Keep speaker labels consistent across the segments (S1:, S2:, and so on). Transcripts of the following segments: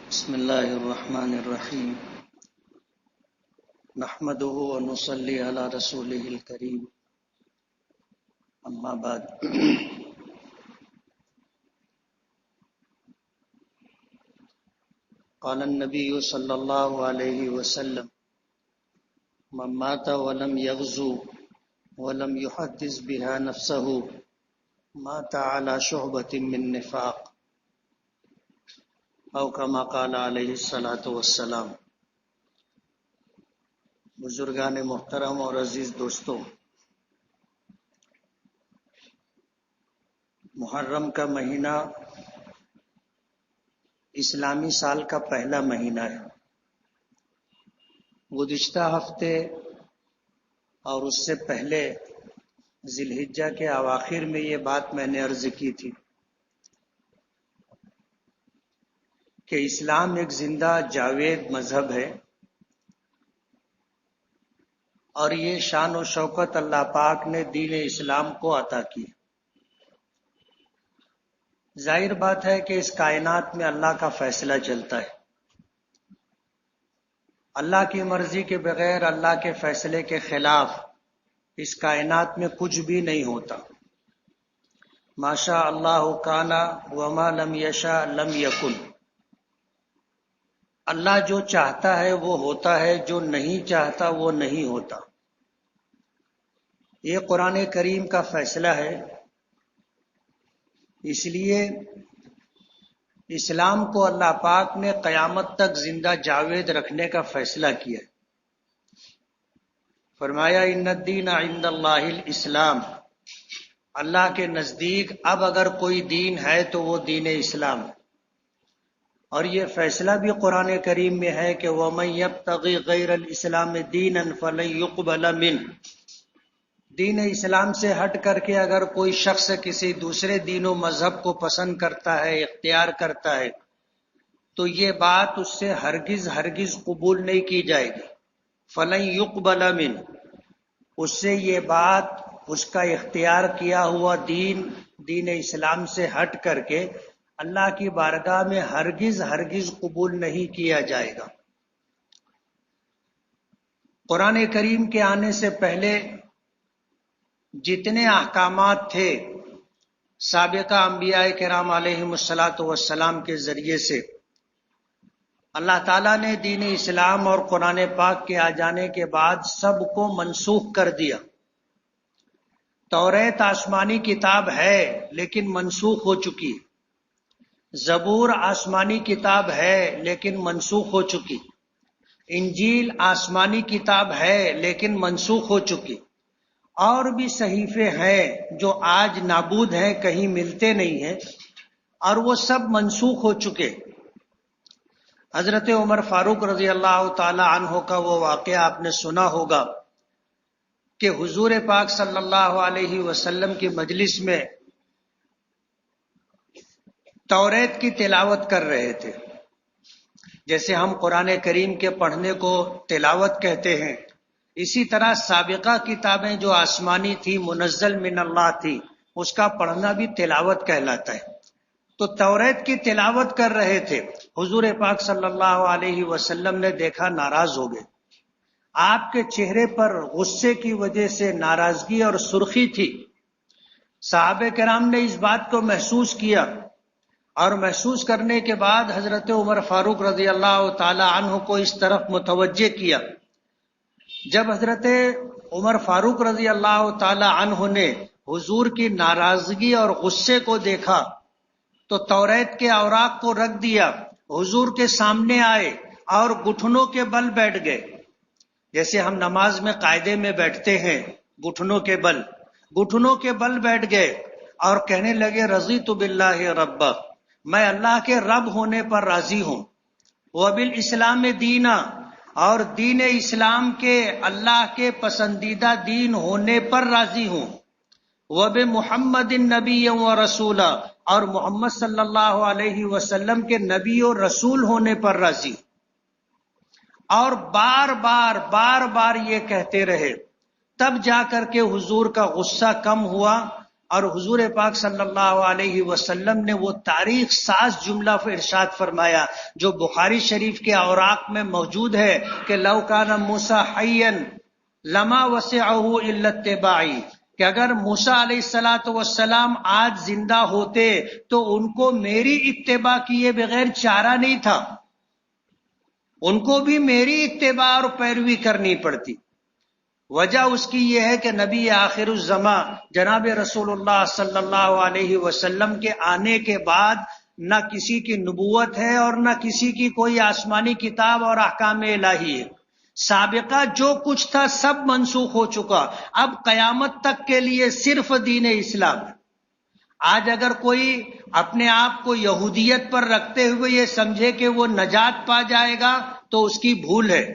S1: بسم الله الرحمن الرحيم نحمده ونصلي على رسوله الكريم أما بعد قال النبي صلى الله عليه وسلم من مات ولم يغزو ولم يحدث بها نفسه مات على شعبة من نفاق او کما قال علیہ الصلوۃ والسلام۔ بزرگان محترم اور عزیز دوستوں، محرم کا مہینہ اسلامی سال کا پہلا مہینہ ہے۔ گزشتہ ہفتے اور اس سے پہلے ذی الحجہ کے اواخر میں یہ بات میں نے عرض کی تھی کہ اسلام ایک زندہ جاوید مذہب ہے اور یہ شان و شوکت اللہ پاک نے دین اسلام کو عطا کی۔ ظاہر بات ہے کہ اس کائنات میں اللہ کا فیصلہ چلتا ہے۔ اللہ کی مرضی کے بغیر، اللہ کے فیصلے کے خلاف اس کائنات میں کچھ بھی نہیں ہوتا۔ ما شاء اللہ کان وما لم یشاء لم یکن۔ اللہ جو چاہتا ہے وہ ہوتا ہے، جو نہیں چاہتا وہ نہیں ہوتا۔ یہ قرآن کریم کا فیصلہ ہے۔ اس لیے اسلام کو اللہ پاک نے قیامت تک زندہ جاوید رکھنے کا فیصلہ کیا۔ فرمایا ان الدین عند اللہ الاسلام، اللہ کے نزدیک اب اگر کوئی دین ہے تو وہ دین اسلام ہے۔ اور یہ فیصلہ بھی قرآن کریم میں ہے کہ وَمَن يَبْتَغِ غَيْرَ الْإِسْلَامِ دِينًا فَلَن يُقْبَلَ مِنْهُ۔ دین اسلام سے ہٹ کر کے اگر کوئی شخص کسی دوسرے دین و مذہب کو پسند کرتا ہے، اختیار کرتا ہے، تو یہ بات اس سے ہرگز قبول نہیں کی جائے گی۔ فَلَن يُقْبَلَ مِنْهُ، اس سے یہ بات، اس کا اختیار کیا ہوا دین اسلام سے ہٹ کر کے اللہ کی بارگاہ میں ہرگز قبول نہیں کیا جائے گا۔ قرآن کریم کے آنے سے پہلے جتنے احکامات تھے سابقہ انبیاء کرام علیہم الصلاۃ والسلام کے ذریعے سے، اللہ تعالیٰ نے دین اسلام اور قرآن پاک کے آ جانے کے بعد سب کو منسوخ کر دیا۔ توریت آسمانی کتاب ہے لیکن منسوخ ہو چکی، زبور آسمانی کتاب ہے لیکن منسوخ ہو چکی، انجیل آسمانی کتاب ہے لیکن منسوخ ہو چکی، اور بھی صحیفے ہیں جو آج نابود ہیں، کہیں ملتے نہیں ہیں، اور وہ سب منسوخ ہو چکے۔ حضرت عمر فاروق رضی اللہ تعالی عنہ کا وہ واقعہ آپ نے سنا ہوگا کہ حضور پاک صلی اللہ علیہ وسلم کی مجلس میں توریت کی تلاوت کر رہے تھے۔ جیسے ہم قرآن کریم کے پڑھنے کو تلاوت کہتے ہیں، اسی طرح سابقہ کتابیں جو آسمانی تھی، منزل من اللہ تھی، اس کا پڑھنا بھی تلاوت کہلاتا ہے۔ تو توریت کی تلاوت کر رہے تھے، حضور پاک صلی اللہ علیہ وسلم نے دیکھا، ناراض ہو گئے۔ آپ کے چہرے پر غصے کی وجہ سے ناراضگی اور سرخی تھی۔ صحابہ کرام نے اس بات کو محسوس کیا، اور محسوس کرنے کے بعد حضرت عمر فاروق رضی اللہ تعالی عنہ کو اس طرف متوجہ کیا۔ جب حضرت عمر فاروق رضی اللہ تعالی عنہ نے حضور کی ناراضگی اور غصے کو دیکھا تو توریت کے اوراق کو رکھ دیا، حضور کے سامنے آئے اور گھٹنوں کے بل بیٹھ گئے۔ جیسے ہم نماز میں قاعدے میں بیٹھتے ہیں، گھٹنوں کے بل بیٹھ گئے اور کہنے لگے رضیت باللہ ربا، میں اللہ کے رب ہونے پر راضی ہوں، وبالاسلام دینا، اور دین اسلام کے اللہ کے پسندیدہ دین ہونے پر راضی ہوں، وبمحمد النبی و رسولہ، اور محمد صلی اللہ علیہ وسلم کے نبی اور رسول ہونے پر راضی ہوں۔ اور بار بار یہ کہتے رہے، تب جا کر کے حضور کا غصہ کم ہوا اور حضور پاک صلی اللہ علیہ وسلم نے وہ تاریخ ساز جملہ ارشاد فرمایا جو بخاری شریف کے اوراق میں موجود ہے کہ لو کان موسیٰ حیا لما وسعہ الا اتباعی، کہ اگر موسیٰ علیہ السلام آج زندہ ہوتے تو ان کو میری اتباع کیے بغیر چارہ نہیں تھا، ان کو بھی میری اتباع اور پیروی کرنی پڑتی۔ وجہ اس کی یہ ہے کہ نبی آخر الزماں جناب رسول اللہ صلی اللہ علیہ وسلم کے آنے کے بعد نہ کسی کی نبوت ہے اور نہ کسی کی کوئی آسمانی کتاب اور احکام الہی ہے۔ سابقہ جو کچھ تھا سب منسوخ ہو چکا، اب قیامت تک کے لیے صرف دین اسلام۔ آج اگر کوئی اپنے آپ کو یہودیت پر رکھتے ہوئے یہ سمجھے کہ وہ نجات پا جائے گا تو اس کی بھول ہے،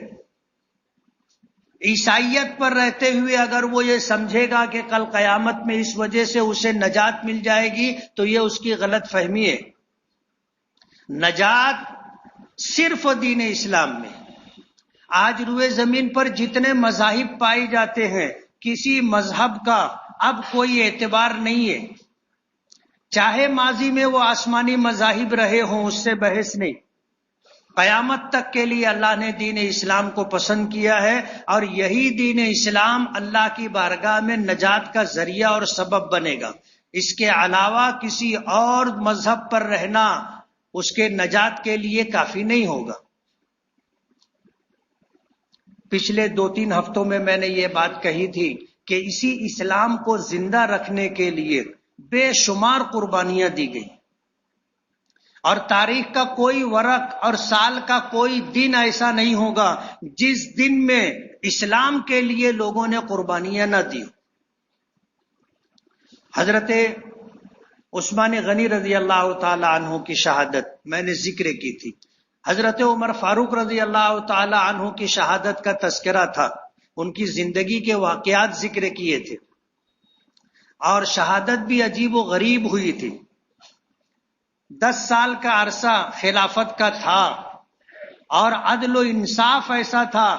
S1: عیسائیت پر رہتے ہوئے اگر وہ یہ سمجھے گا کہ کل قیامت میں اس وجہ سے اسے نجات مل جائے گی تو یہ اس کی غلط فہمی ہے۔ نجات صرف دین اسلام میں۔ آج روئے زمین پر جتنے مذاہب پائے جاتے ہیں کسی مذہب کا اب کوئی اعتبار نہیں ہے، چاہے ماضی میں وہ آسمانی مذاہب رہے ہوں، اس سے بحث نہیں۔ قیامت تک کے لیے اللہ نے دین اسلام کو پسند کیا ہے، اور یہی دین اسلام اللہ کی بارگاہ میں نجات کا ذریعہ اور سبب بنے گا۔ اس کے علاوہ کسی اور مذہب پر رہنا اس کے نجات کے لیے کافی نہیں ہوگا۔ پچھلے 2-3 ہفتوں میں نے یہ بات کہی تھی کہ اسی اسلام کو زندہ رکھنے کے لیے بے شمار قربانیاں دی گئی، اور تاریخ کا کوئی ورق اور سال کا کوئی دن ایسا نہیں ہوگا جس دن میں اسلام کے لیے لوگوں نے قربانیاں نہ دی۔ حضرت عثمان غنی رضی اللہ تعالی عنہ کی شہادت میں نے ذکر کی تھی، حضرت عمر فاروق رضی اللہ تعالی عنہ کی شہادت کا تذکرہ تھا، ان کی زندگی کے واقعات ذکر کیے تھے، اور شہادت بھی عجیب و غریب ہوئی تھی۔ 10 سال کا عرصہ خلافت کا تھا، اور عدل و انصاف ایسا تھا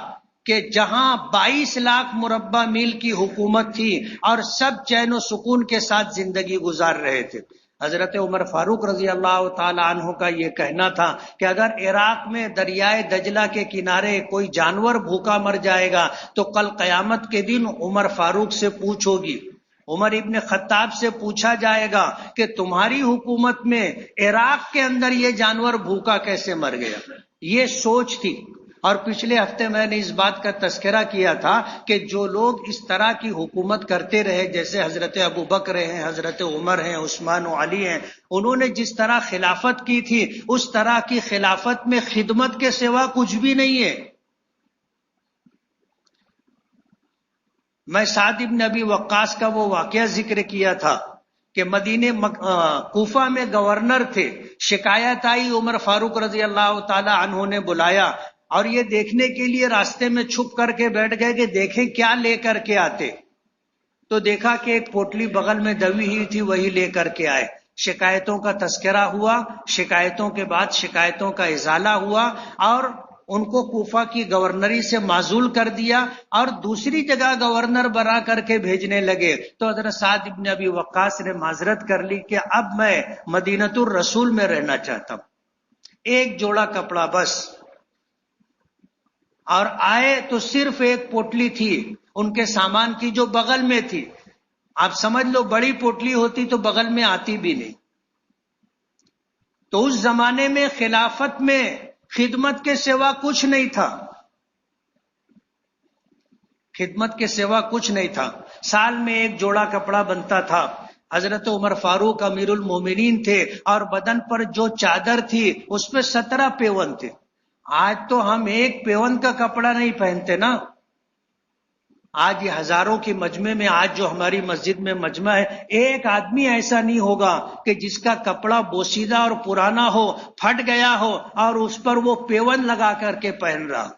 S1: کہ جہاں 22 لاکھ مربع میل کی حکومت تھی اور سب چین و سکون کے ساتھ زندگی گزار رہے تھے۔ حضرت عمر فاروق رضی اللہ تعالی عنہ کا یہ کہنا تھا کہ اگر عراق میں دریائے دجلہ کے کنارے کوئی جانور بھوکا مر جائے گا تو کل قیامت کے دن عمر فاروق سے پوچھ ہوگی، عمر ابن خطاب سے پوچھا جائے گا کہ تمہاری حکومت میں عراق کے اندر یہ جانور بھوکا کیسے مر گیا۔ یہ سوچ تھی۔ اور پچھلے ہفتے میں نے اس بات کا تذکرہ کیا تھا کہ جو لوگ اس طرح کی حکومت کرتے رہے، جیسے حضرت ابو بکر ہیں، حضرت عمر ہیں، عثمان و علی ہیں، انہوں نے جس طرح خلافت کی تھی اس طرح کی خلافت میں خدمت کے سوا کچھ بھی نہیں ہے۔ میں سعد بن ابی وقاص کا وہ واقعہ ذکر کیا تھا کہ مدینے کوفہ میں گورنر تھے، شکایت آئی، عمر فاروق رضی اللہ تعالی عنہ نے بلایا، اور یہ دیکھنے کے لیے راستے میں چھپ کر کے بیٹھ گئے کہ دیکھیں کیا لے کر کے آتے، تو دیکھا کہ ایک پوٹلی بغل میں دبی ہوئی تھی، وہی لے کر کے آئے۔ شکایتوں کا تذکرہ ہوا، شکایتوں کے بعد شکایتوں کا ازالہ ہوا، اور ان کو کوفہ کی گورنری سے معزول کر دیا اور دوسری جگہ گورنر بنا کر کے بھیجنے لگے۔ تو حضرت سعد بن ابی وقاص نے معذرت کر لی کہ اب میں مدینۃ الرسول میں رہنا چاہتا ہوں، ایک جوڑا کپڑا بس۔ اور آئے تو صرف ایک پوٹلی تھی ان کے سامان کی جو بغل میں تھی۔ آپ سمجھ لو بڑی پوٹلی ہوتی تو بغل میں آتی بھی نہیں۔ تو اس زمانے میں خلافت میں خدمت کے سوا کچھ نہیں تھا، خدمت کے سوا کچھ نہیں تھا۔ سال میں ایک جوڑا کپڑا بنتا تھا۔ حضرت عمر فاروق امیر المومنین تھے، اور بدن پر جو چادر تھی اس پہ 17 پیون تھے۔ آج تو ہم ایک پیون کا کپڑا نہیں پہنتے نا۔ آج یہ ہزاروں کی مجمع میں، آج جو ہماری مسجد میں مجمع ہے، ایک آدمی ایسا نہیں ہوگا کہ جس کا کپڑا بوسیدہ اور پرانا ہو، پھٹ گیا ہو، اور اس پر وہ پیون لگا کر کے پہن رہا۔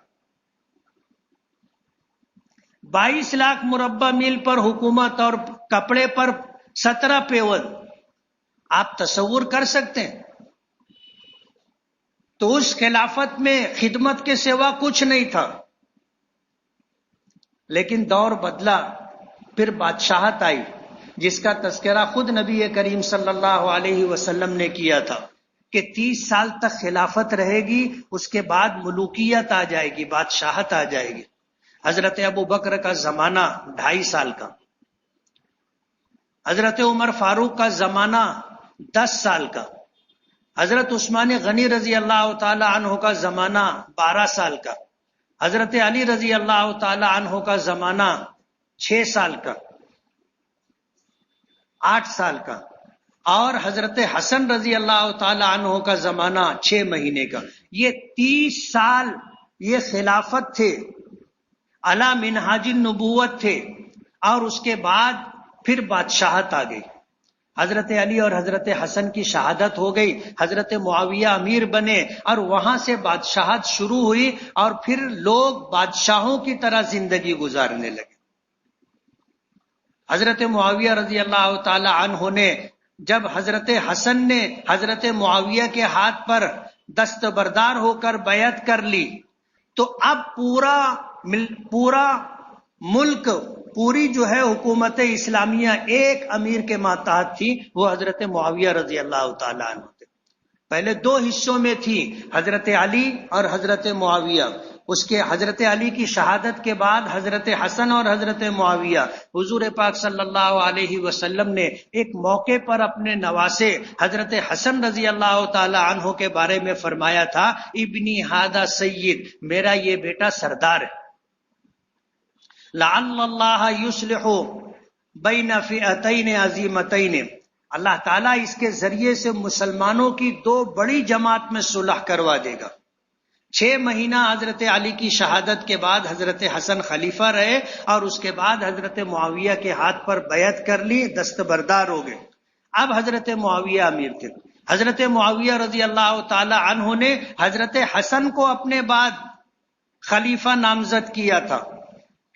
S1: 22 لاکھ مربع میل پر حکومت اور کپڑے پر 17 پیون، آپ تصور کر سکتے ہیں؟ تو اس خلافت میں خدمت کے سوا کچھ نہیں تھا۔ لیکن دور بدلا، پھر بادشاہت آئی، جس کا تذکرہ خود نبی کریم صلی اللہ علیہ وسلم نے کیا تھا کہ 30 سال تک خلافت رہے گی، اس کے بعد ملوکیت آ جائے گی، بادشاہت آ جائے گی۔ حضرت ابو بکر کا زمانہ 2.5 سال کا، حضرت عمر فاروق کا زمانہ 10 سال کا، حضرت عثمان غنی رضی اللہ تعالی عنہ کا زمانہ 12 سال کا، حضرت علی رضی اللہ تعالی عنہ کا زمانہ 6 سال کا، 8 سال کا، اور حضرت حسن رضی اللہ تعالی عنہ کا زمانہ 6 مہینے کا۔ یہ 30 سال یہ خلافت تھے، علی منہاج النبوت تھے، اور اس کے بعد پھر بادشاہت آ گئی۔ حضرت علی اور حضرت حسن کی شہادت ہو گئی، حضرت معاویہ امیر بنے، اور وہاں سے بادشاہت شروع ہوئی، اور پھر لوگ بادشاہوں کی طرح زندگی گزارنے لگے۔ حضرت معاویہ رضی اللہ تعالی عنہ نے جب حضرت حسن نے حضرت معاویہ کے ہاتھ پر دستبردار ہو کر بیعت کر لی، تو اب پورا ملک، پوری جو ہے حکومت اسلامیہ ایک امیر کے ماتحت تھی، وہ حضرت معاویہ رضی اللہ تعالی عنہ تھے۔ پہلے 2 حصوں میں تھی، حضرت علی اور حضرت معاویہ۔ اس کے حضرت علی کی شہادت کے بعد حضرت حسن اور حضرت معاویہ۔ حضور پاک صلی اللہ علیہ وسلم نے ایک موقع پر اپنے نواسے حضرت حسن رضی اللہ تعالی عنہ کے بارے میں فرمایا تھا، ابنی ہادہ سید، میرا یہ بیٹا سردار ہے، لعل اللہ یصلح بین فئتین عظیمتین، اللہ تعالیٰ اس کے ذریعے سے مسلمانوں کی 2 بڑی جماعت میں صلح کروا دے گا۔ 6 مہینہ حضرت علی کی شہادت کے بعد حضرت حسن خلیفہ رہے، اور اس کے بعد حضرت معاویہ کے ہاتھ پر بیعت کر لی، دستبردار ہو گئے۔ اب حضرت معاویہ امیر تھے۔ حضرت معاویہ رضی اللہ تعالی عنہ نے حضرت حسن کو اپنے بعد خلیفہ نامزد کیا تھا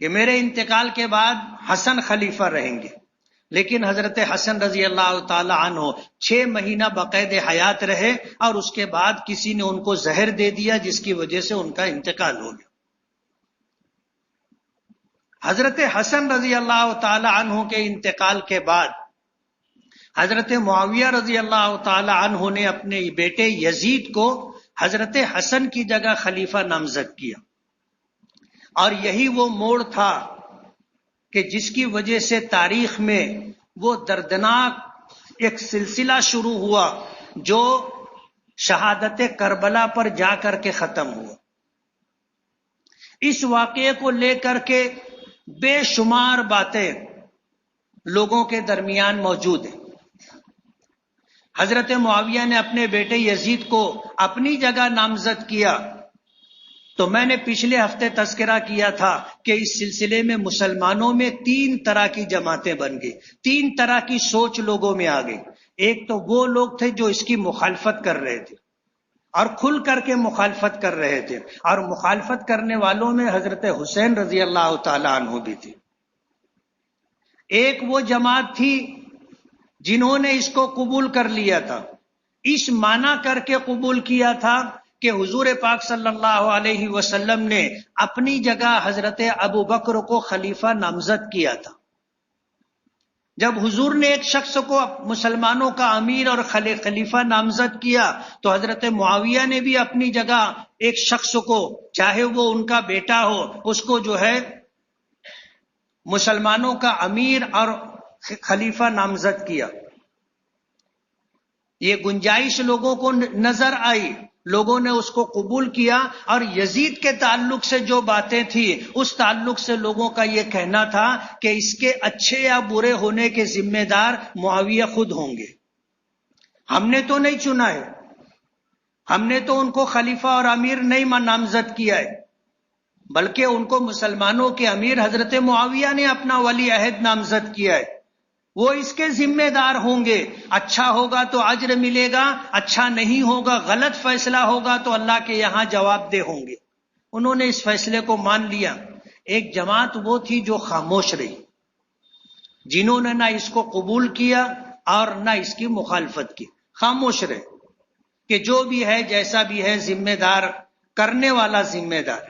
S1: کہ میرے انتقال کے بعد حسن خلیفہ رہیں گے، لیکن حضرت حسن رضی اللہ تعالی عنہ 6 مہینہ بقید حیات رہے، اور اس کے بعد کسی نے ان کو زہر دے دیا، جس کی وجہ سے ان کا انتقال ہو گیا۔ حضرت حسن رضی اللہ تعالی عنہ کے انتقال کے بعد حضرت معاویہ رضی اللہ تعالی عنہ نے اپنے بیٹے یزید کو حضرت حسن کی جگہ خلیفہ نامزد کیا، اور یہی وہ موڑ تھا کہ جس کی وجہ سے تاریخ میں وہ دردناک ایک سلسلہ شروع ہوا جو شہادت کربلا پر جا کر کے ختم ہوا۔ اس واقعے کو لے کر کے بے شمار باتیں لوگوں کے درمیان موجود ہیں۔ حضرت معاویہ نے اپنے بیٹے یزید کو اپنی جگہ نامزد کیا، تو میں نے پچھلے ہفتے تذکرہ کیا تھا کہ اس سلسلے میں مسلمانوں میں 3 طرح کی جماعتیں بن گئی، 3 طرح کی سوچ لوگوں میں آ گئی۔ ایک تو وہ لوگ تھے جو اس کی مخالفت کر رہے تھے، اور کھل کر کے مخالفت کر رہے تھے، اور مخالفت کرنے والوں میں حضرت حسین رضی اللہ تعالی عنہ بھی تھی۔ ایک وہ جماعت تھی جنہوں نے اس کو قبول کر لیا تھا، اس معنی کر کے قبول کیا تھا کہ حضور پاک صلی اللہ علیہ وسلم نے اپنی جگہ حضرت ابو بکر کو خلیفہ نامزد کیا تھا۔ جب حضور نے ایک شخص کو مسلمانوں کا امیر اور خلیفہ نامزد کیا، تو حضرت معاویہ نے بھی اپنی جگہ ایک شخص کو، چاہے وہ ان کا بیٹا ہو، اس کو جو ہے مسلمانوں کا امیر اور خلیفہ نامزد کیا۔ یہ گنجائش لوگوں کو نظر آئی، لوگوں نے اس کو قبول کیا، اور یزید کے تعلق سے جو باتیں تھی اس تعلق سے لوگوں کا یہ کہنا تھا کہ اس کے اچھے یا برے ہونے کے ذمہ دار معاویہ خود ہوں گے۔ ہم نے تو نہیں چنا ہے، ہم نے تو ان کو خلیفہ اور امیر نہیں نامزد کیا ہے، بلکہ ان کو مسلمانوں کے امیر حضرت معاویہ نے اپنا ولی عہد نامزد کیا ہے، وہ اس کے ذمہ دار ہوں گے۔ اچھا ہوگا تو اجر ملے گا، اچھا نہیں ہوگا، غلط فیصلہ ہوگا تو اللہ کے یہاں جواب دہ ہوں گے۔ انہوں نے اس فیصلے کو مان لیا۔ ایک جماعت وہ تھی جو خاموش رہی، جنہوں نے نہ اس کو قبول کیا اور نہ اس کی مخالفت کی، خاموش رہے کہ جو بھی ہے جیسا بھی ہے ذمہ دار، کرنے والا ذمہ دار۔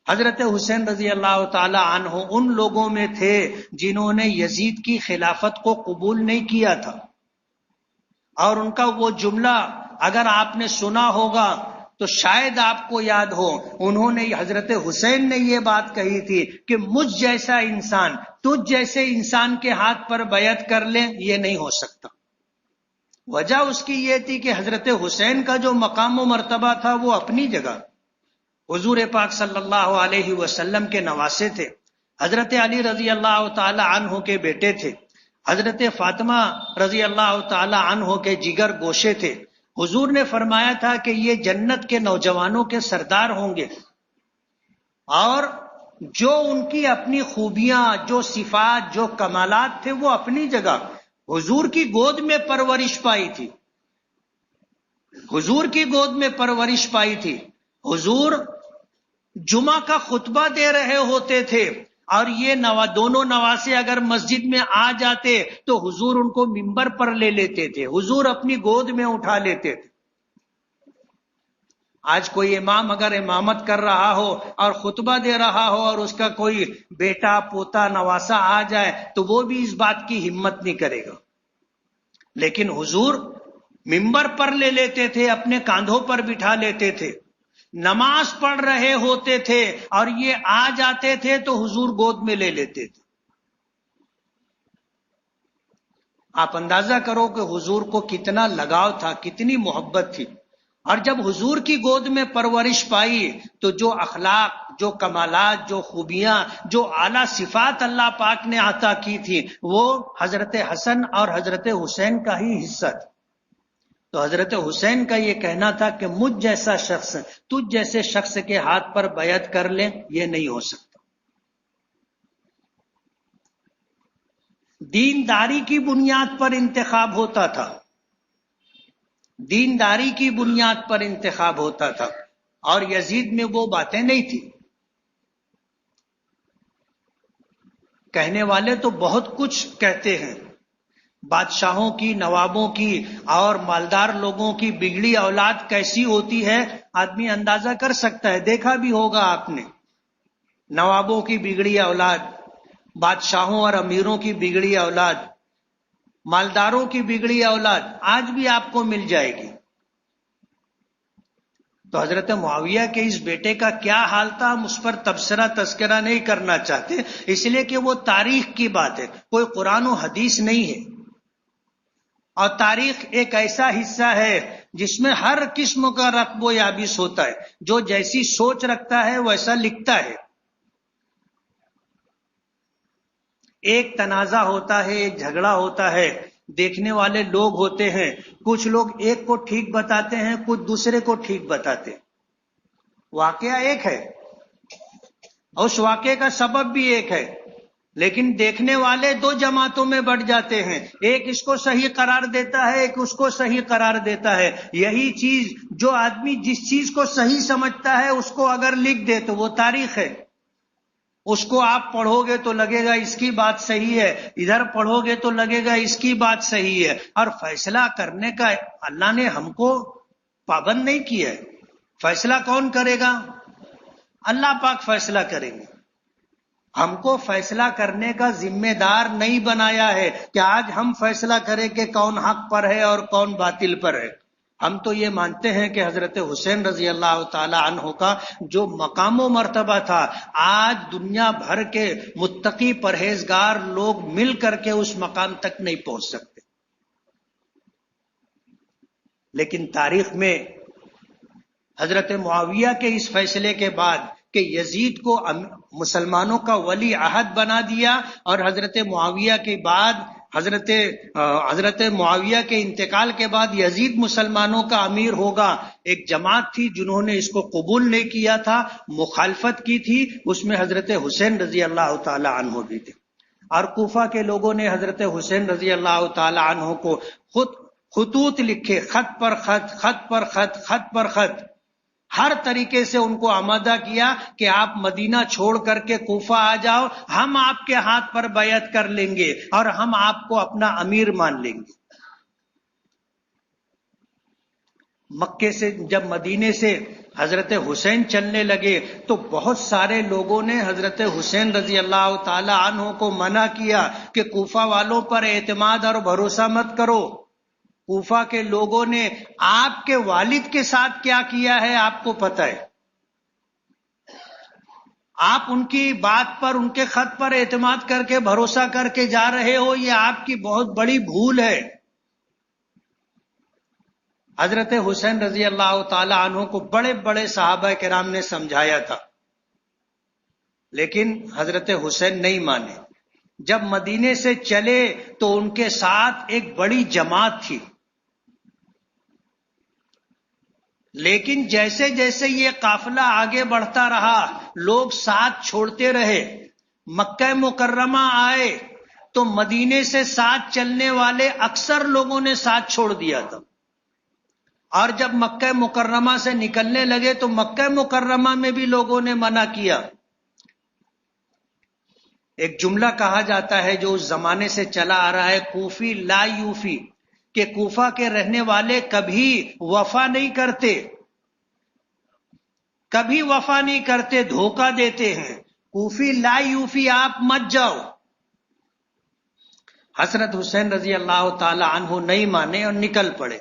S1: حضرت حسین رضی اللہ تعالی عنہ ان لوگوں میں تھے جنہوں نے یزید کی خلافت کو قبول نہیں کیا تھا، اور ان کا وہ جملہ اگر آپ نے سنا ہوگا تو شاید آپ کو یاد ہو، انہوں نے حضرت حسین نے یہ بات کہی تھی کہ مجھ جیسا انسان تجھ جیسے انسان کے ہاتھ پر بیعت کر لے، یہ نہیں ہو سکتا۔ وجہ اس کی یہ تھی کہ حضرت حسین کا جو مقام و مرتبہ تھا وہ اپنی جگہ، حضور پاک صلی اللہ علیہ وسلم کے نواسے تھے، حضرت علی رضی اللہ تعالی عنہ کے بیٹے تھے، حضرت فاطمہ رضی اللہ تعالی عنہ کے جگر گوشے تھے۔ حضور نے فرمایا تھا کہ یہ جنت کے نوجوانوں کے سردار ہوں گے، اور جو ان کی اپنی خوبیاں، جو صفات، جو کمالات تھے وہ اپنی جگہ، حضور کی گود میں پرورش پائی تھی، حضور کی گود میں پرورش پائی تھی۔ حضور جمعہ کا خطبہ دے رہے ہوتے تھے، اور یہ دونوں نواسے اگر مسجد میں آ جاتے تو حضور ان کو ممبر پر لے لیتے تھے، حضور اپنی گود میں اٹھا لیتے تھے۔ آج کوئی امام اگر امامت کر رہا ہو اور خطبہ دے رہا ہو اور اس کا کوئی بیٹا، پوتا، نواسا آ جائے تو وہ بھی اس بات کی ہمت نہیں کرے گا، لیکن حضور ممبر پر لے لیتے تھے، اپنے کاندھوں پر بٹھا لیتے تھے، نماز پڑھ رہے ہوتے تھے اور یہ آ جاتے تھے تو حضور گود میں لے لیتے تھے۔ آپ اندازہ کرو کہ حضور کو کتنا لگاؤ تھا، کتنی محبت تھی، اور جب حضور کی گود میں پرورش پائی تو جو اخلاق، جو کمالات، جو خوبیاں، جو اعلیٰ صفات اللہ پاک نے عطا کی تھی وہ حضرت حسن اور حضرت حسین کا ہی حصہ تھا۔ تو حضرت حسین کا یہ کہنا تھا کہ مجھ جیسا شخص تجھ جیسے شخص کے ہاتھ پر بیعت کر لے، یہ نہیں ہو سکتا۔ دینداری کی بنیاد پر انتخاب ہوتا تھا، دینداری کی بنیاد پر انتخاب ہوتا تھا، اور یزید میں وہ باتیں نہیں تھی۔ کہنے والے تو بہت کچھ کہتے ہیں، بادشاہوں کی، نوابوں کی اور مالدار لوگوں کی بگڑی اولاد کیسی ہوتی ہے آدمی اندازہ کر سکتا ہے، دیکھا بھی ہوگا آپ نے۔ نوابوں کی بگڑی اولاد، بادشاہوں اور امیروں کی بگڑی اولاد، مالداروں کی بگڑی اولاد آج بھی آپ کو مل جائے گی۔ تو حضرت معاویہ کے اس بیٹے کا کیا حال تھا، ہم اس پر تبصرہ تذکرہ نہیں کرنا چاہتے، اس لیے کہ وہ تاریخ کی بات ہے، کوئی قرآن و حدیث نہیں ہے، اور تاریخ ایک ایسا حصہ ہے جس میں ہر قسم کا رقب و یابس ہوتا ہے، جو جیسی سوچ رکھتا ہے ویسا لکھتا ہے۔ ایک تنازع ہوتا ہے، ایک جھگڑا ہوتا ہے، دیکھنے والے لوگ ہوتے ہیں، کچھ لوگ ایک کو ٹھیک بتاتے ہیں، کچھ دوسرے کو ٹھیک بتاتے ہیں، واقعہ ایک ہے اور اس واقعے کا سبب بھی ایک ہے، لیکن دیکھنے والے دو جماعتوں میں بٹ جاتے ہیں، ایک اس کو صحیح قرار دیتا ہے، ایک اس کو صحیح قرار دیتا ہے۔ یہی چیز جو آدمی جس چیز کو صحیح سمجھتا ہے اس کو اگر لکھ دے تو وہ تاریخ ہے، اس کو آپ پڑھو گے تو لگے گا اس کی بات صحیح ہے، ادھر پڑھو گے تو لگے گا اس کی بات صحیح ہے، اور فیصلہ کرنے کا اللہ نے ہم کو پابند نہیں کیا ہے۔ فیصلہ کون کرے گا؟ اللہ پاک فیصلہ کریں گے۔ ہم کو فیصلہ کرنے کا ذمہ دار نہیں بنایا ہے کہ آج ہم فیصلہ کریں کہ کون حق پر ہے اور کون باطل پر ہے۔ ہم تو یہ مانتے ہیں کہ حضرت حسین رضی اللہ تعالی عنہ کا جو مقام و مرتبہ تھا، آج دنیا بھر کے متقی پرہیزگار لوگ مل کر کے اس مقام تک نہیں پہنچ سکتے۔ لیکن تاریخ میں حضرت معاویہ کے اس فیصلے کے بعد کہ یزید کو مسلمانوں کا ولی عہد بنا دیا، اور حضرت معاویہ کے بعد حضرت معاویہ کے انتقال کے بعد یزید مسلمانوں کا امیر ہوگا، ایک جماعت تھی جنہوں نے اس کو قبول نہیں کیا تھا، مخالفت کی تھی، اس میں حضرت حسین رضی اللہ تعالی عنہ بھی تھے، اور کوفہ کے لوگوں نے حضرت حسین رضی اللہ تعالی عنہ کو خود خطوط لکھے، خط پر خط، خط پر خط، خط پر خط، ہر طریقے سے ان کو آمادہ کیا کہ آپ مدینہ چھوڑ کر کے کوفہ آ جاؤ، ہم آپ کے ہاتھ پر بیعت کر لیں گے اور ہم آپ کو اپنا امیر مان لیں گے۔ مکے سے جب مدینے سے حضرت حسین چلنے لگے تو بہت سارے لوگوں نے حضرت حسین رضی اللہ تعالی عنہ کو منع کیا کہ کوفہ والوں پر اعتماد اور بھروسہ مت کرو. کوفہ کے لوگوں نے آپ کے والد کے ساتھ کیا کیا ہے آپ کو پتہ ہے. آپ ان کی بات پر، ان کے خط پر اعتماد کر کے، بھروسہ کر کے جا رہے ہو، یہ آپ کی بہت بڑی بھول ہے. حضرت حسین رضی اللہ تعالی عنہ کو بڑے بڑے صحابہ کرام نے سمجھایا تھا، لیکن حضرت حسین نہیں مانے. جب مدینے سے چلے تو ان کے ساتھ ایک بڑی جماعت تھی، لیکن جیسے جیسے یہ قافلہ آگے بڑھتا رہا لوگ ساتھ چھوڑتے رہے. مکہ مکرمہ آئے تو مدینے سے ساتھ چلنے والے اکثر لوگوں نے ساتھ چھوڑ دیا تھا، اور جب مکہ مکرمہ سے نکلنے لگے تو مکہ مکرمہ میں بھی لوگوں نے منع کیا. ایک جملہ کہا جاتا ہے جو اس زمانے سے چلا آ رہا ہے، کوفی لا یوفی، کہ کوفہ کے رہنے والے کبھی وفا نہیں کرتے، کبھی وفا نہیں کرتے، دھوکہ دیتے ہیں. کوفی لا یوفی، آپ مت جاؤ. حضرت حسین رضی اللہ تعالی عنہ نہیں مانے اور نکل پڑے.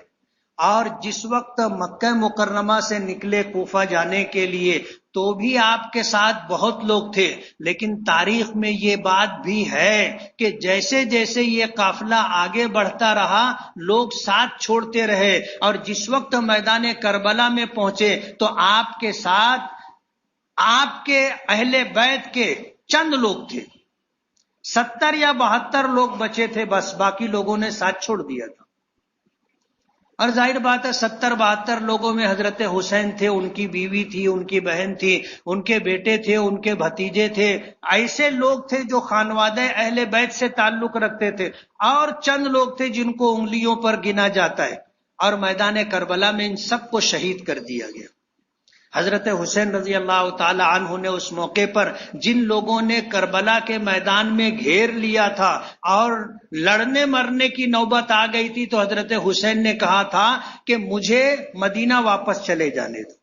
S1: اور جس وقت مکہ مکرمہ سے نکلے کوفہ جانے کے لیے تو بھی آپ کے ساتھ بہت لوگ تھے، لیکن تاریخ میں یہ بات بھی ہے کہ جیسے جیسے یہ قافلہ آگے بڑھتا رہا لوگ ساتھ چھوڑتے رہے، اور جس وقت میدان کربلا میں پہنچے تو آپ کے ساتھ آپ کے اہل بیت کے چند لوگ تھے، 70 یا 72 لوگ بچے تھے، بس باقی لوگوں نے ساتھ چھوڑ دیا تھا. اور ظاہر بات ہے 70-72 لوگوں میں حضرت حسین تھے، ان کی بیوی تھی، ان کی بہن تھی، ان کے بیٹے تھے، ان کے بھتیجے تھے، ایسے لوگ تھے جو خانوادہ اہل بیت سے تعلق رکھتے تھے، اور چند لوگ تھے جن کو انگلیوں پر گنا جاتا ہے. اور میدان کربلا میں ان سب کو شہید کر دیا گیا. حضرت حسین رضی اللہ تعالی عنہ نے اس موقع پر جن لوگوں نے کربلا کے میدان میں گھیر لیا تھا اور لڑنے مرنے کی نوبت آ گئی تھی تو حضرت حسین نے کہا تھا کہ مجھے مدینہ واپس چلے جانے دو.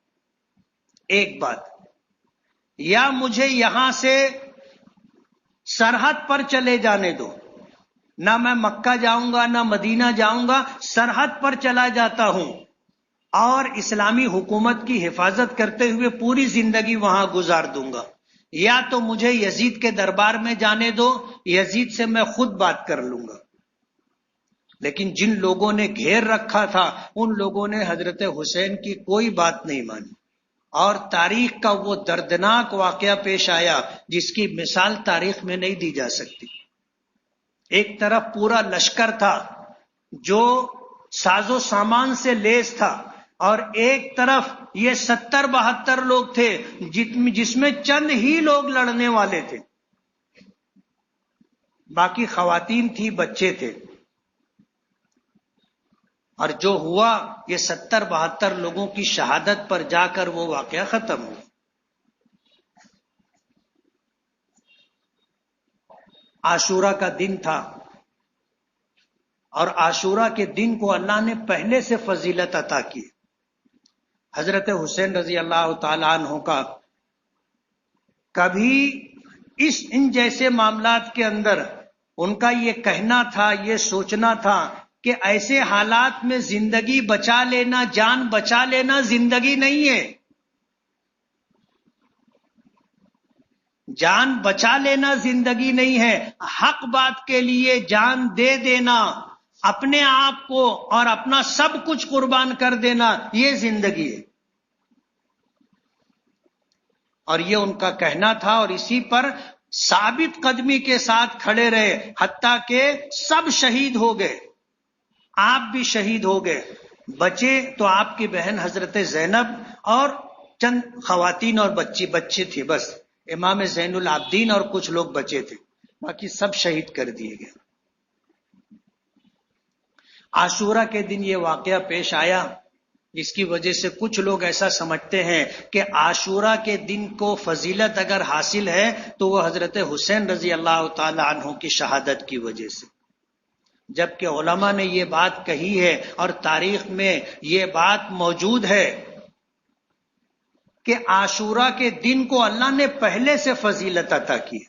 S1: ایک بات، یا مجھے یہاں سے سرحد پر چلے جانے دو، نہ میں مکہ جاؤں گا نہ مدینہ جاؤں گا، سرحد پر چلا جاتا ہوں اور اسلامی حکومت کی حفاظت کرتے ہوئے پوری زندگی وہاں گزار دوں گا، یا تو مجھے یزید کے دربار میں جانے دو، یزید سے میں خود بات کر لوں گا. لیکن جن لوگوں نے گھیر رکھا تھا ان لوگوں نے حضرت حسین کی کوئی بات نہیں مانی، اور تاریخ کا وہ دردناک واقعہ پیش آیا جس کی مثال تاریخ میں نہیں دی جا سکتی. ایک طرف پورا لشکر تھا جو ساز و سامان سے لیس تھا، اور ایک طرف یہ 70-72 لوگ تھے جس میں چند ہی لوگ لڑنے والے تھے، باقی خواتین تھی، بچے تھے. اور جو ہوا یہ 70-72 لوگوں کی شہادت پر جا کر وہ واقعہ ختم ہوا. عاشورہ کا دن تھا، اور عاشورہ کے دن کو اللہ نے پہلے سے فضیلت عطا کی. حضرت حسین رضی اللہ تعالی عنہ کا کبھی ان جیسے معاملات کے اندر ان کا یہ کہنا تھا، یہ سوچنا تھا کہ ایسے حالات میں زندگی بچا لینا، جان بچا لینا زندگی نہیں ہے. جان بچا لینا زندگی نہیں ہے، حق بات کے لیے جان دے دینا، اپنے آپ کو اور اپنا سب کچھ قربان کر دینا، یہ زندگی ہے. اور یہ ان کا کہنا تھا، اور اسی پر ثابت قدمی کے ساتھ کھڑے رہے، حتیٰ کہ سب شہید ہو گئے، آپ بھی شہید ہو گئے. بچے تو آپ کی بہن حضرت زینب اور چند خواتین اور بچے تھے، بس امام زین العابدین اور کچھ لوگ بچے تھے، باقی سب شہید کر دیے گئے. عاشورہ کے دن یہ واقعہ پیش آیا، جس کی وجہ سے کچھ لوگ ایسا سمجھتے ہیں کہ عاشورہ کے دن کو فضیلت اگر حاصل ہے تو وہ حضرت حسین رضی اللہ تعالی عنہ کی شہادت کی وجہ سے، جبکہ علماء نے یہ بات کہی ہے اور تاریخ میں یہ بات موجود ہے کہ عاشورہ کے دن کو اللہ نے پہلے سے فضیلت عطا کی.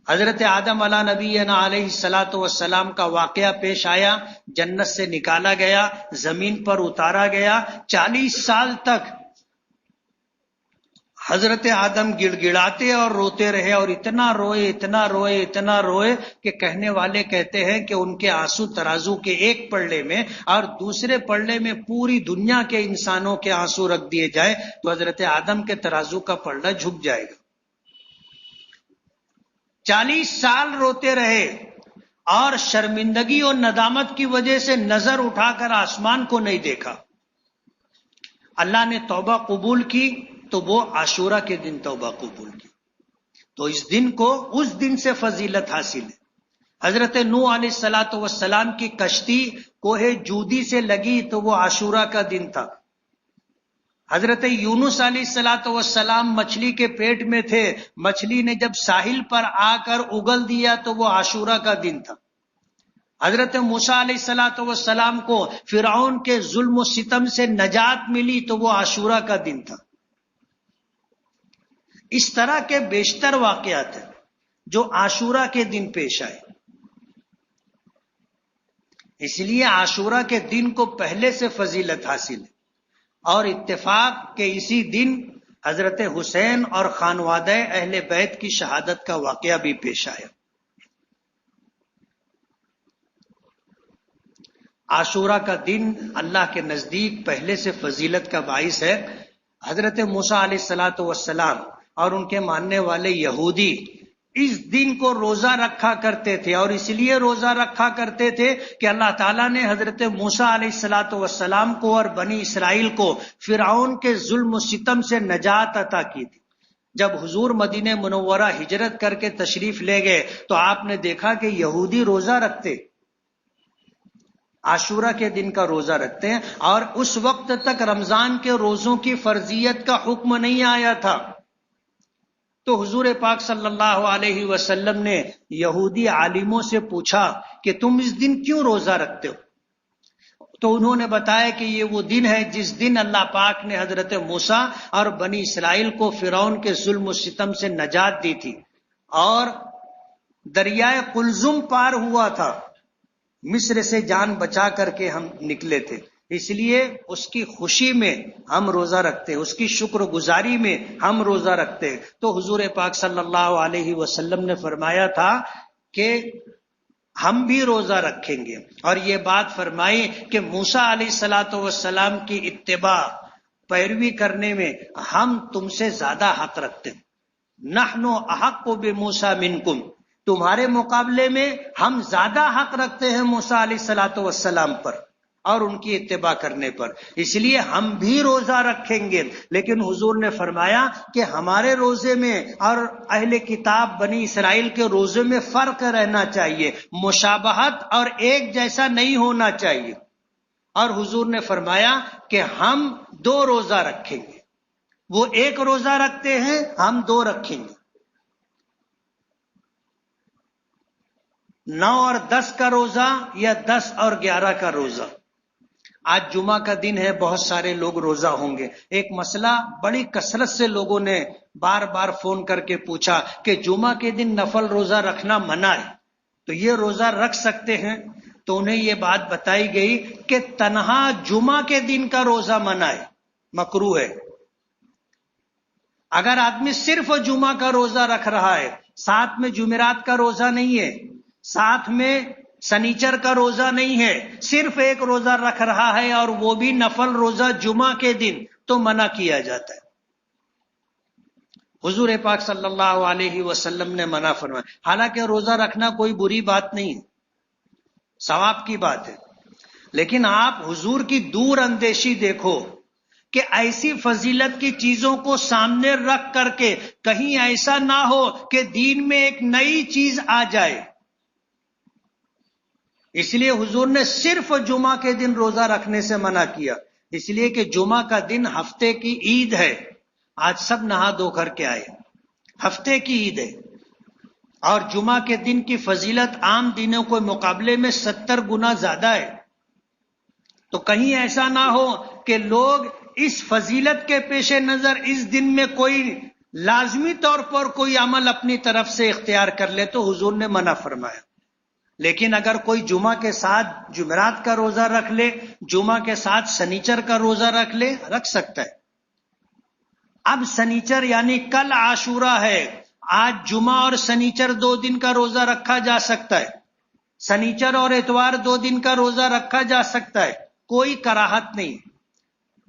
S1: حضرت آدم علیہ نبینا علیہ الصلاۃ والسلام کا واقعہ پیش آیا، جنت سے نکالا گیا، زمین پر اتارا گیا، 40 سال تک حضرت آدم گڑ گڑاتے اور روتے رہے، اور اتنا روئے کہ کہنے والے کہتے ہیں کہ ان کے آنسو ترازو کے ایک پلڑے میں اور دوسرے پلڑے میں پوری دنیا کے انسانوں کے آنسو رکھ دیے جائے تو حضرت آدم کے ترازو کا پلڑا جھک جائے گا. 40 سال روتے رہے اور شرمندگی اور ندامت کی وجہ سے نظر اٹھا کر آسمان کو نہیں دیکھا. اللہ نے توبہ قبول کی تو وہ عاشورہ کے دن توبہ قبول کی، تو اس دن کو اس دن سے فضیلت حاصل ہے. حضرت نوح علیہ الصلاۃ والسلام کی کشتی کوہ جودی سے لگی تو وہ عاشورہ کا دن تھا. حضرت یونس علیہ الصلاۃ والسلام مچھلی کے پیٹ میں تھے، مچھلی نے جب ساحل پر آ کر اگل دیا تو وہ عاشورہ کا دن تھا. حضرت موسیٰ علیہ الصلاۃ والسلام کو فرعون کے ظلم و ستم سے نجات ملی تو وہ عاشورہ کا دن تھا. اس طرح کے بیشتر واقعات ہیں جو عاشورہ کے دن پیش آئے. اس لیے عاشورہ کے دن کو پہلے سے فضیلت حاصل ہے، اور اتفاق کہ اسی دن حضرت حسین اور خانوادہ اہل بیت کی شہادت کا واقعہ بھی پیش آیا. عاشورہ کا دن اللہ کے نزدیک پہلے سے فضیلت کا باعث ہے. حضرت موسیٰ علیہ الصلاۃ والسلام اور ان کے ماننے والے یہودی اس دن کو روزہ رکھا کرتے تھے، اور اس لیے روزہ رکھا کرتے تھے کہ اللہ تعالیٰ نے حضرت موسیٰ علیہ الصلاۃ والسلام کو اور بنی اسرائیل کو فرعون کے ظلم و ستم سے نجات عطا کی تھی. جب حضور مدینہ منورہ ہجرت کر کے تشریف لے گئے تو آپ نے دیکھا کہ یہودی روزہ رکھتے، عاشورہ کے دن کا روزہ رکھتے ہیں، اور اس وقت تک رمضان کے روزوں کی فرضیت کا حکم نہیں آیا تھا. تو حضور پاک صلی اللہ علیہ وسلم نے یہودی عالموں سے پوچھا کہ تم اس دن کیوں روزہ رکھتے ہو؟ تو انہوں نے بتایا کہ یہ وہ دن ہے جس دن اللہ پاک نے حضرت موسیٰ اور بنی اسرائیل کو فرعون کے ظلم و ستم سے نجات دی تھی، اور دریائے قلزم پار ہوا تھا، مصر سے جان بچا کر کے ہم نکلے تھے. اس لیے اس کی خوشی میں ہم روزہ رکھتے ہیں، اس کی شکر گزاری میں ہم روزہ رکھتے ہیں. تو حضور پاک صلی اللہ علیہ وسلم نے فرمایا تھا کہ ہم بھی روزہ رکھیں گے، اور یہ بات فرمائی کہ موسیٰ علیہ الصلاۃ والسلام کی اتباع پیروی کرنے میں ہم تم سے زیادہ حق رکھتے ہیں. نحن احق بموسیٰ منکم، تمہارے مقابلے میں ہم زیادہ حق رکھتے ہیں موسیٰ علیہ الصلاۃ والسلام پر اور ان کی اتباع کرنے پر، اس لیے ہم بھی روزہ رکھیں گے. لیکن حضور نے فرمایا کہ ہمارے روزے میں اور اہل کتاب بنی اسرائیل کے روزے میں فرق رہنا چاہیے، مشابہت اور ایک جیسا نہیں ہونا چاہیے. اور حضور نے فرمایا کہ ہم 2 روزہ رکھیں گے، وہ 1 روزہ رکھتے ہیں، ہم 2 رکھیں گے. 9 اور 10 کا روزہ یا 10 اور 11 کا روزہ. آج جمعہ کا دن ہے، بہت سارے لوگ روزہ ہوں گے. ایک مسئلہ بڑی کثرت سے لوگوں نے بار بار فون کر کے پوچھا کہ جمعہ کے دن نفل روزہ رکھنا منع ہے، تو یہ روزہ رکھ سکتے ہیں؟ تو انہیں یہ بات بتائی گئی کہ تنہا جمعہ کے دن کا روزہ منع ہے، مکروہ ہے. اگر آدمی صرف جمعہ کا روزہ رکھ رہا ہے، ساتھ میں جمعرات کا روزہ نہیں ہے، ساتھ میں سنیچر کا روزہ نہیں ہے، صرف ایک روزہ رکھ رہا ہے اور وہ بھی نفل روزہ جمعہ کے دن، تو منع کیا جاتا ہے. حضور پاک صلی اللہ علیہ وسلم نے منع فرمایا. حالانکہ روزہ رکھنا کوئی بری بات نہیں ہے، ثواب کی بات ہے، لیکن آپ حضور کی دور اندیشی دیکھو کہ ایسی فضیلت کی چیزوں کو سامنے رکھ کر کے کہیں ایسا نہ ہو کہ دین میں ایک نئی چیز آ جائے. اس لیے حضور نے صرف جمعہ کے دن روزہ رکھنے سے منع کیا، اس لیے کہ جمعہ کا دن ہفتے کی عید ہے. آج سب نہا دھو کر کے آئے، ہفتے کی عید ہے، اور جمعہ کے دن کی فضیلت عام دنوں کے مقابلے میں 70 گنا زیادہ ہے. تو کہیں ایسا نہ ہو کہ لوگ اس فضیلت کے پیش نظر اس دن میں کوئی لازمی طور پر کوئی عمل اپنی طرف سے اختیار کر لے تو حضور نے منع فرمایا. لیکن اگر کوئی جمعہ کے ساتھ جمعرات کا روزہ رکھ لے، جمعہ کے ساتھ سنیچر کا روزہ رکھ لے، رکھ سکتا ہے. اب سنیچر یعنی کل عاشورہ ہے، آج جمعہ اور سنیچر 2 دن کا روزہ رکھا جا سکتا ہے. سنیچر اور اتوار 2 دن کا روزہ رکھا جا سکتا ہے، کوئی کراہت نہیں.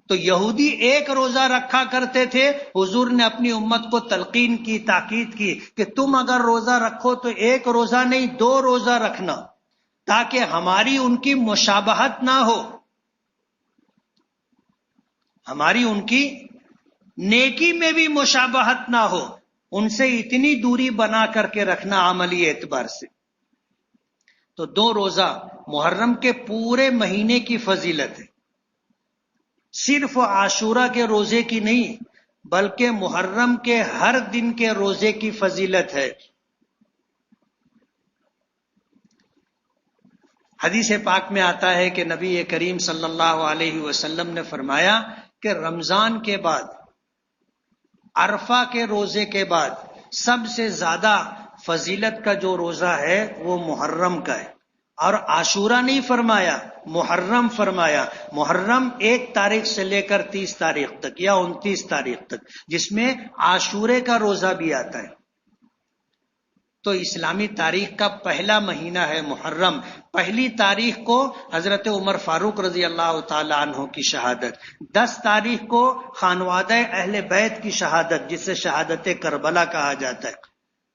S1: تو یہودی ایک روزہ رکھا کرتے تھے، حضور نے اپنی امت کو تلقین کی، تاکید کی کہ تم اگر روزہ رکھو تو ایک روزہ نہیں 2 روزہ رکھنا، تاکہ ہماری ان کی مشابہت نہ ہو، ہماری ان کی نیکی میں بھی مشابہت نہ ہو. ان سے اتنی دوری بنا کر کے رکھنا عملی اعتبار سے. تو 2 روزہ محرم کے پورے مہینے کی فضیلت ہے، صرف عاشورہ کے روزے کی نہیں بلکہ محرم کے ہر دن کے روزے کی فضیلت ہے. حدیث پاک میں آتا ہے کہ نبی کریم صلی اللہ علیہ وسلم نے فرمایا کہ رمضان کے بعد، عرفہ کے روزے کے بعد سب سے زیادہ فضیلت کا جو روزہ ہے وہ محرم کا ہے. اور عاشورہ نہیں فرمایا، محرم فرمایا. محرم 1 تاریخ سے لے کر 30 تاریخ تک یا 29 تاریخ تک، جس میں عاشورے کا روزہ بھی آتا ہے. تو اسلامی تاریخ کا پہلا مہینہ ہے محرم. 1 تاریخ کو حضرت عمر فاروق رضی اللہ تعالی عنہ کی شہادت، 10 تاریخ کو خانوادہ اہل بیت کی شہادت جسے شہادت کربلا کہا جاتا ہے.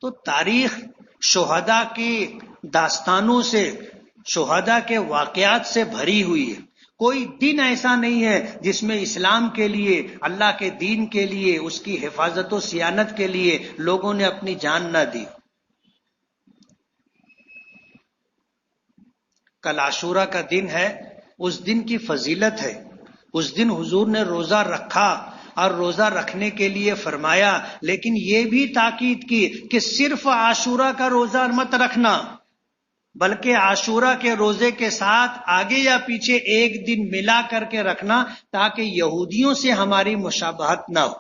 S1: تو تاریخ شہداء کی داستانوں سے، شہداء کے واقعات سے بھری ہوئی ہے. کوئی دن ایسا نہیں ہے جس میں اسلام کے لیے، اللہ کے دین کے لیے، اس کی حفاظت و صیانت کے لیے لوگوں نے اپنی جان نہ دی. کل عاشورہ کا دن ہے، اس دن کی فضیلت ہے. اس دن حضور نے روزہ رکھا اور روزہ رکھنے کے لیے فرمایا، لیکن یہ بھی تاکید کی کہ صرف عاشورہ کا روزہ مت رکھنا، بلکہ عاشورہ کے روزے کے ساتھ آگے یا پیچھے 1 دن ملا کر کے رکھنا، تاکہ یہودیوں سے ہماری مشابہت نہ ہو.